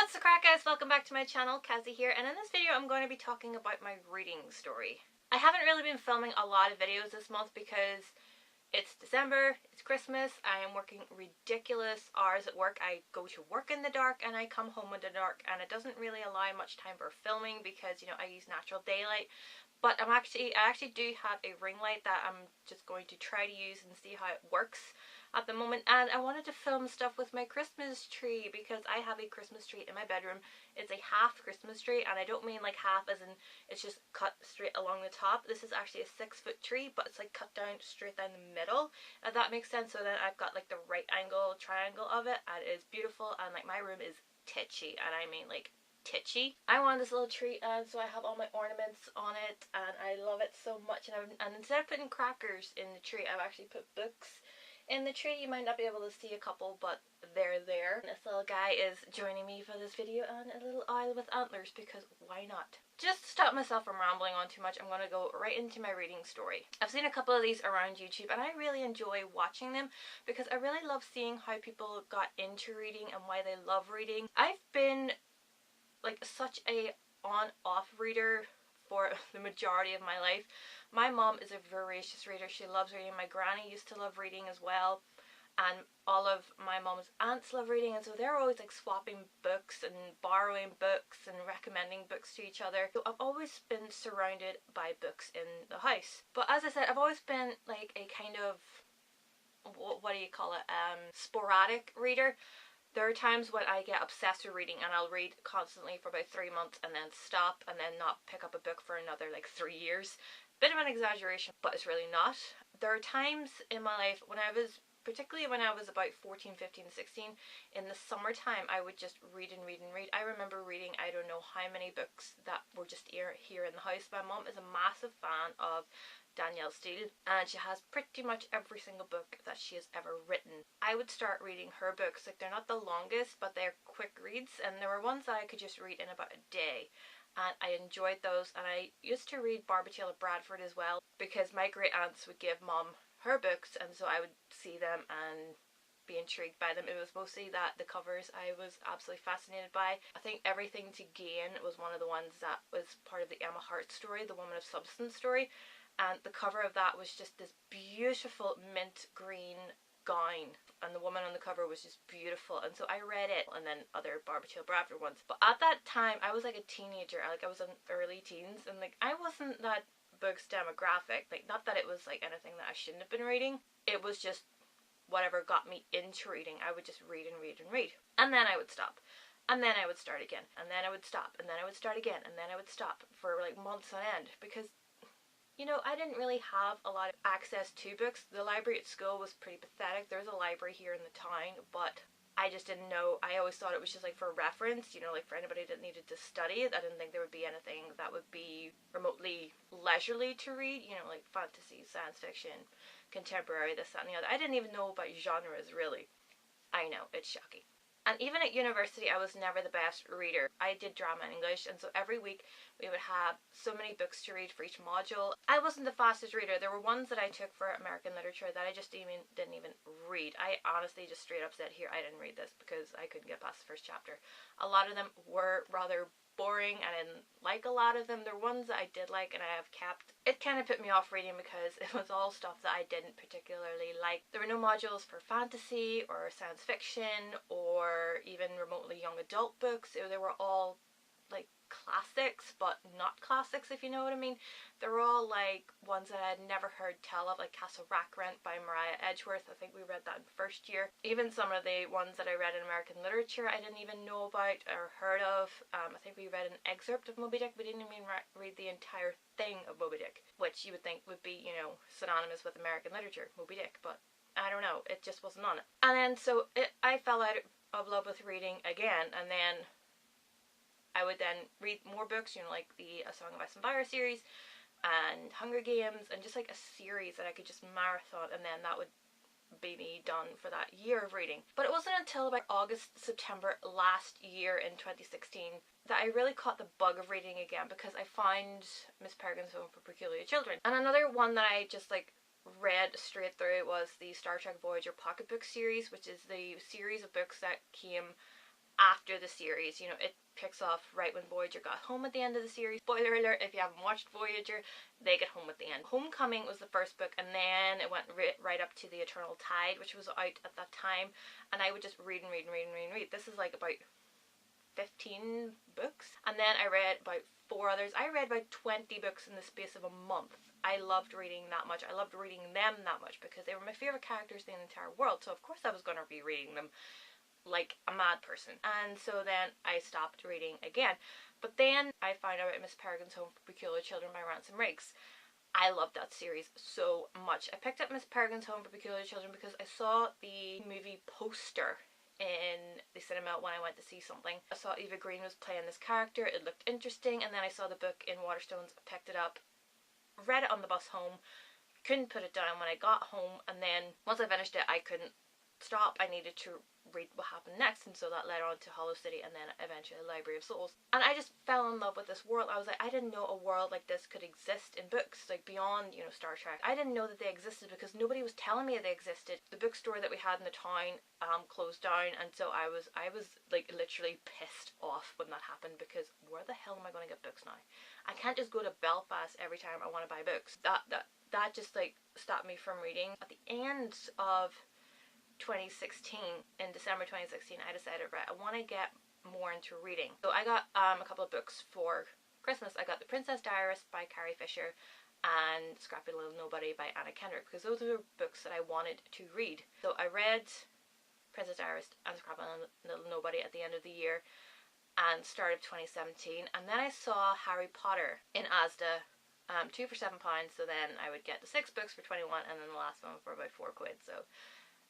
What's the crack, guys? Welcome back to my channel, Kazzie here, and in this video I'm going to be talking about my reading story. I haven't really been filming a lot of videos this month because it's December, it's Christmas, I am working ridiculous hours at work. I go to work in the dark and I come home in the dark, and it doesn't really allow much time for filming because, you know, I use natural daylight. But I actually do have a ring light that I'm just going to try to use and see how it works at the moment. And I wanted to film stuff with my Christmas tree because I have a Christmas tree in my bedroom. It's a half Christmas tree, and I don't mean like half as in it's just cut straight along the top. This is actually a 6-foot tree, but it's like cut down straight down the middle, if that makes sense. So then I've got like the right angle triangle of it, and it is beautiful. And like my room is titchy, and I mean like titchy. I want this little tree, and so I have all my ornaments on it, and I love it so much. And instead of putting crackers in the tree, I've actually put books in the tree. You might not be able to see a couple, but they're there. This little guy is joining me for this video, and a little owl with antlers, because why not? Just to stop myself from rambling on too much, I'm going to go right into my reading story. I've seen a couple of these around YouTube, and I really enjoy watching them because I really love seeing how people got into reading and why they love reading. I've been like such a on-off reader for the majority of my life. My mom is a voracious reader. She loves reading. My granny used to love reading as well, and all of my mom's aunts love reading, and so they're always like swapping books and borrowing books and recommending books to each other. So I've always been surrounded by books in the house. But as I said, I've always been like a kind of, what do you call it, sporadic reader. There are times when I get obsessed with reading and I'll read constantly for about 3 months and then stop and then not pick up a book for another like 3 years. Bit of an exaggeration, but it's really not. There are times in my life when particularly when I was about 14, 15, 16, in the summertime, I would just read and read and read. I remember reading I don't know how many books that were just here in the house. My mom is a massive fan of Danielle Steele, and she has pretty much every single book that she has ever written. I would start reading her books. Like, they're not the longest, but they're quick reads, and there were ones that I could just read in about a day, and I enjoyed those. And I used to read Barbara Taylor Bradford as well, because my great aunts would give mom her books, and so I would see them and be intrigued by them. It was mostly that the covers I was absolutely fascinated by. I think Everything to Gain was one of the ones that was part of the Emma Hart story, the Woman of Substance story. And the cover of that was just this beautiful mint green gown, and the woman on the cover was just beautiful. And so I read it, and then other Barbara Taylor Bradford ones. But at that time, I was like a teenager. I was in early teens, and like I wasn't that book's demographic. Like, not that it was like anything that I shouldn't have been reading. It was just whatever got me into reading. I would just read and read and read, and then I would stop. And then I would start again, and then I would stop, and then I would start again, and then I would stop for like months on end, because, you know, I didn't really have a lot of access to books. The library at school was pretty pathetic. There's a library here in the town, but I just didn't know. I always thought it was just like for reference, you know, like for anybody that needed to study it. I didn't think there would be anything that would be remotely leisurely to read, you know, like fantasy, science fiction, contemporary, this, that, and the other. I didn't even know about genres, really. I know, it's shocking. And even at university, I was never the best reader. I did drama and English, and so every week we would have so many books to read for each module. I wasn't the fastest reader. There were ones that I took for American literature that I just didn't even read. I honestly just straight up said, here, I didn't read this because I couldn't get past the first chapter. A lot of them were rather boring, and I didn't like a lot of them. There were ones that I did like, and I have kept. It kind of put me off reading because it was all stuff that I didn't particularly like. There were no modules for fantasy or science fiction or even remotely young adult books. They were all like classics, but not classics, if you know what I mean. They were all like ones that I had never heard tell of, like Castle Rackrent by Mariah Edgeworth. I think we read that in first year. Even some of the ones that I read in American literature I didn't even know about or heard of. I think we read an excerpt of Moby Dick. We didn't even read the entire thing of Moby Dick, which you would think would be, you know, synonymous with American literature, Moby Dick, but I don't know, it just wasn't on it. And then so I fell out of love with reading again, and then I would then read more books, you know, like the A Song of Ice and Fire series and Hunger Games, and just like a series that I could just marathon, and then that would be me done for that year of reading. But it wasn't until about August, September last year in 2016 that I really caught the bug of reading again, because I found Miss Peregrine's Home for Peculiar Children. And another one that I just like read straight through was the Star Trek Voyager pocketbook series, which is the series of books that came after the series. You know, it picks off right when Voyager got home at the end of the series. Spoiler alert, if you haven't watched Voyager, they get home at the end. Homecoming was the first book, and then it went right up to The Eternal Tide, which was out at that time, and I would just read and read and read and read and read. This is like about 15 books, and then I read about 4 others. I read about 20 books in the space of a month. I loved reading that much. I loved reading them that much because they were my favourite characters in the entire world, so of course I was going to be reading them like a mad person. And so then I stopped reading again. But then I found out about Miss Peregrine's Home for Peculiar Children by Ransom Riggs. I loved that series so much. I picked up Miss Peregrine's Home for Peculiar Children because I saw the movie poster in the cinema when I went to see something. I saw Eva Green was playing this character, it looked interesting, and then I saw the book in Waterstones, picked it up, read it on the bus home, couldn't put it down when I got home, and then once I finished it I couldn't stop. I needed to read what happened next, and so that led on to Hollow City and then eventually Library of Souls. And I just fell in love with this world. I was like, I didn't know a world like this could exist in books, like beyond, you know, Star Trek. I didn't know that they existed because nobody was telling me they existed. The bookstore that we had in the town closed down, and so I was like literally pissed off when that happened, because where the hell am I going to get books now? I can't just go to Belfast every time I want to buy books. That just like stopped me from reading. At the end of 2016, in December 2016, I decided, right, I want to get more into reading. So I got a couple of books for Christmas. I got The Princess Diarist by Carrie Fisher and Scrappy Little Nobody by Anna Kendrick, because those are books that I wanted to read. So I read Princess Diarist and Scrappy Little Nobody at the end of the year and start of 2017, and then I saw Harry Potter in Asda, 2 for £7, so then I would get the 6 books for 21 and then the last one for about £4. So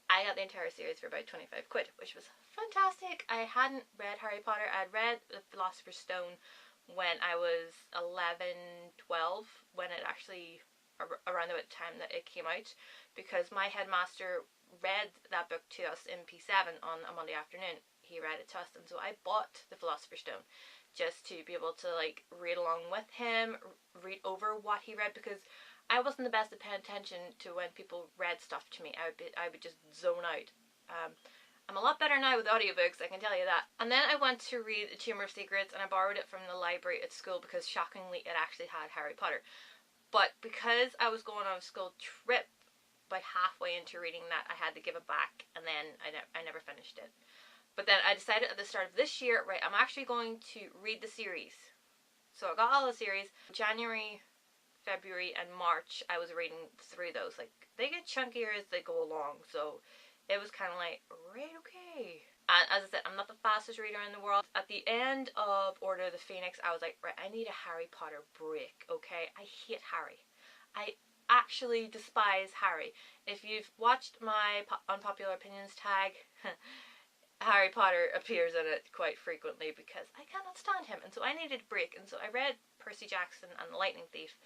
I got the entire series for about 25 quid, which was fantastic. I hadn't read Harry Potter. I'd read The Philosopher's Stone when I was 11, 12, when it actually, around the time that it came out, because my headmaster read that book to us in P7 on a Monday afternoon. He read it to us, and so I bought The Philosopher's Stone just to be able to like read along with him, read over what he read, because I wasn't the best at paying attention to when people read stuff to me. I would just zone out. I'm a lot better now with audiobooks, I can tell you that. And then I went to read The Chamber of Secrets, and I borrowed it from the library at school because shockingly it actually had Harry Potter. But because I was going on a school trip, by halfway into reading that I had to give it back, and then I never finished it. But then I decided at the start of this year, right, I'm actually going to read the series. So I got all the series. January, February, and March, I was reading through those. Like, they get chunkier as they go along, so it was kind of like, right, okay. And as I said, I'm not the fastest reader in the world. At the end of Order of the Phoenix, I was like, right, I need a Harry Potter break, okay? I hate Harry. I actually despise Harry. If you've watched my unpopular opinions tag, Harry Potter appears in it quite frequently because I cannot stand him, and so I needed a break. And so I read Percy Jackson and The Lightning Thief.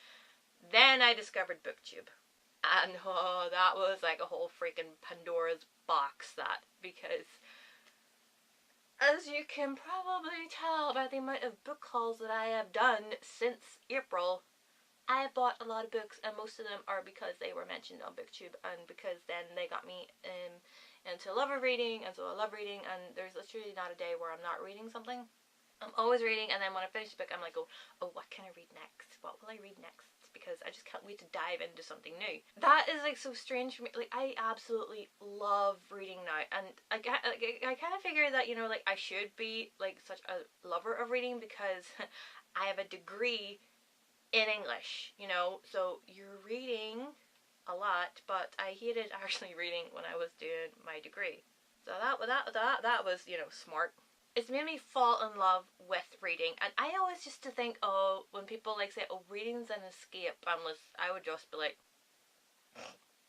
Then I discovered Booktube, and oh, that was like a whole freaking Pandora's box, that, because as you can probably tell by the amount of book hauls that I have done since April, I have bought a lot of books, and most of them are because they were mentioned on Booktube, and because then they got me into love of reading, and so I love reading, and there's literally not a day where I'm not reading something. I'm always reading, and then when I finish the book, I'm like, oh, what can I read next? What will I read next? Because I just can't wait to dive into something new. That is like so strange for me. Like, I absolutely love reading now, and I kind of figure that, you know, like I should be like such a lover of reading because I have a degree in English, you know, so you're reading a lot, but I hated actually reading when I was doing my degree. So that was, you know, smart. It's made me fall in love with reading, and I always used to think, oh, when people like say, oh, reading's an escape, I would just be like,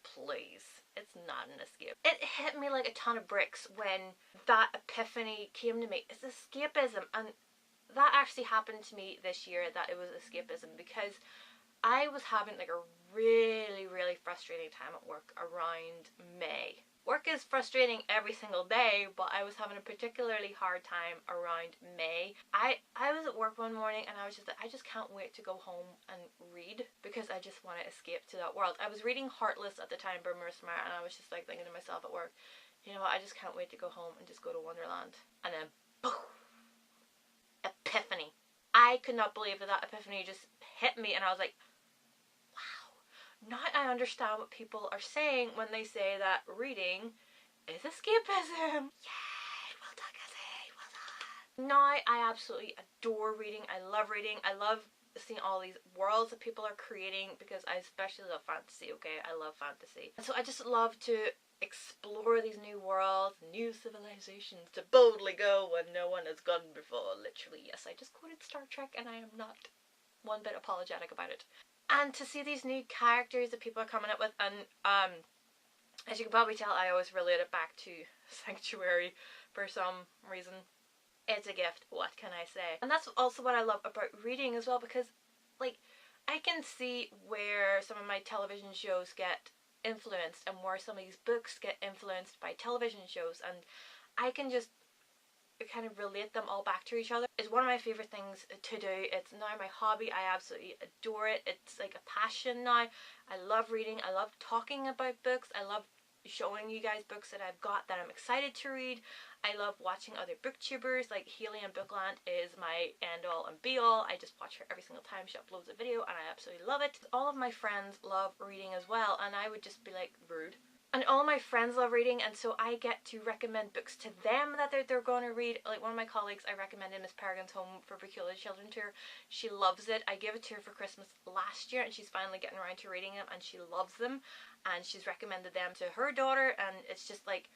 please, it's not an escape. It hit me like a ton of bricks when that epiphany came to me. It's escapism, and that actually happened to me this year, that it was escapism, because I was having like a really, really frustrating time at work around May. Work is frustrating every single day, but I was having a particularly hard time around May. I was at work one morning and I was just like, I just can't wait to go home and read because I just want to escape to that world. I was reading Heartless at the time by Marissa Meyer, and I was just like thinking to myself at work, you know what, I just can't wait to go home and just go to Wonderland. And then Epiphany. I could not believe that epiphany just hit me, and I was like, wow, now I understand what people are saying when they say that reading is escapism. Yay, well done, Kazzie, well done. Now I absolutely adore reading. I love reading. I love seeing all these worlds that people are creating, because I especially love fantasy, okay? I love fantasy. And so I just love to explore these new worlds, new civilizations, to boldly go when no one has gone before. Literally, yes, I just quoted Star Trek and I am not one bit apologetic about it. And to see these new characters that people are coming up with, and as you can probably tell, I always relate it back to Sanctuary for some reason. It's a gift, what can I say? And that's also what I love about reading as well, because, like, I can see where some of my television shows get influenced and where some of these books get influenced by television shows, and I can just kind of relate them all back to each other. It's one of my favourite things to do. It's now my hobby. I absolutely adore it. It's like a passion now. I love reading. I love talking about books. I love showing you guys books that I've got that I'm excited to read. I love watching other booktubers, like Haley in Bookland is my end all and be all. I just watch her every single time she uploads a video and I absolutely love it. All of my friends love reading as well, and I would just be like, rude. And all my friends love reading, and so I get to recommend books to them that they're going to read. Like one of my colleagues, I recommended Miss Peregrine's Home for Peculiar Children to her. She loves it. I gave it to her for Christmas last year, and she's finally getting around to reading them, and she loves them. And she's recommended them to her daughter, and it's just like,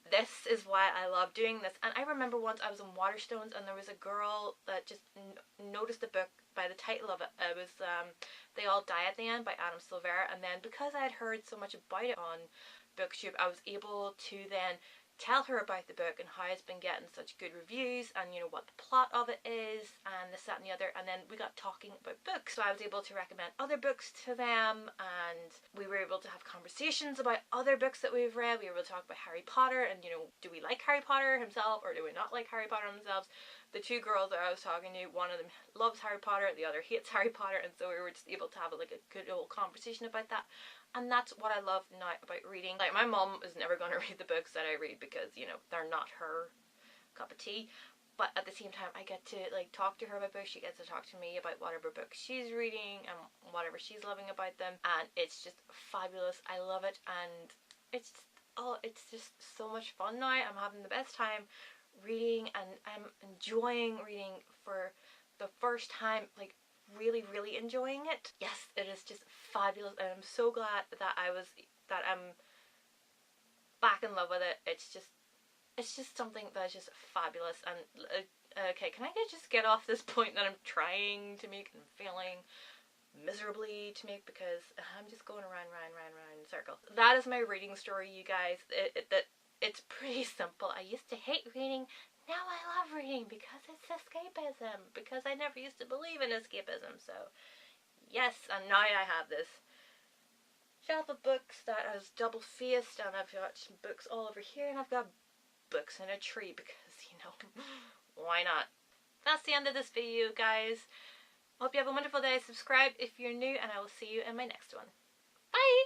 this is why I love doing this. And I remember once I was in Waterstones, and there was a girl that just noticed the book by the title of it. It was They All Die at the End by Adam Silvera, and then because I had heard so much about it on Booktube, I was able to then tell her about the book and how it's been getting such good reviews, and you know what the plot of it is, and this, that and the other. And then we got talking about books, so I was able to recommend other books to them, and we were able to have conversations about other books that we've read. We were able to talk about Harry Potter, and you know, do we like Harry Potter himself or do we not like Harry Potter themselves? The two girls that I was talking to, one of them loves Harry Potter, the other hates Harry Potter, and so we were just able to have like a good old conversation about that. And that's what I love now about reading. Like, my mom is never going to read the books that I read because, you know, they're not her cup of tea. But at the same time, I get to, like, talk to her about books. She gets to talk to me about whatever books she's reading and whatever she's loving about them. And it's just fabulous. I love it. And it's just so much fun now. I'm having the best time reading, and I'm enjoying reading for the first time, like, really enjoying it. Yes, it is just fabulous, and I'm so glad that I'm back in love with it. It's just something that's just fabulous. And okay, can I just get off this point that I'm trying to make and failing miserably to make, because I'm just going around in circles. That is my reading story, you guys. It's pretty simple. I used to hate reading. Now I love reading because it's escapism. Because I never used to believe in escapism. So, yes, and now I have this shelf of books that is double-faced, and I've got some books all over here, and I've got books in a tree because, you know, why not? That's the end of this video, guys. Hope you have a wonderful day. Subscribe if you're new, and I will see you in my next one. Bye!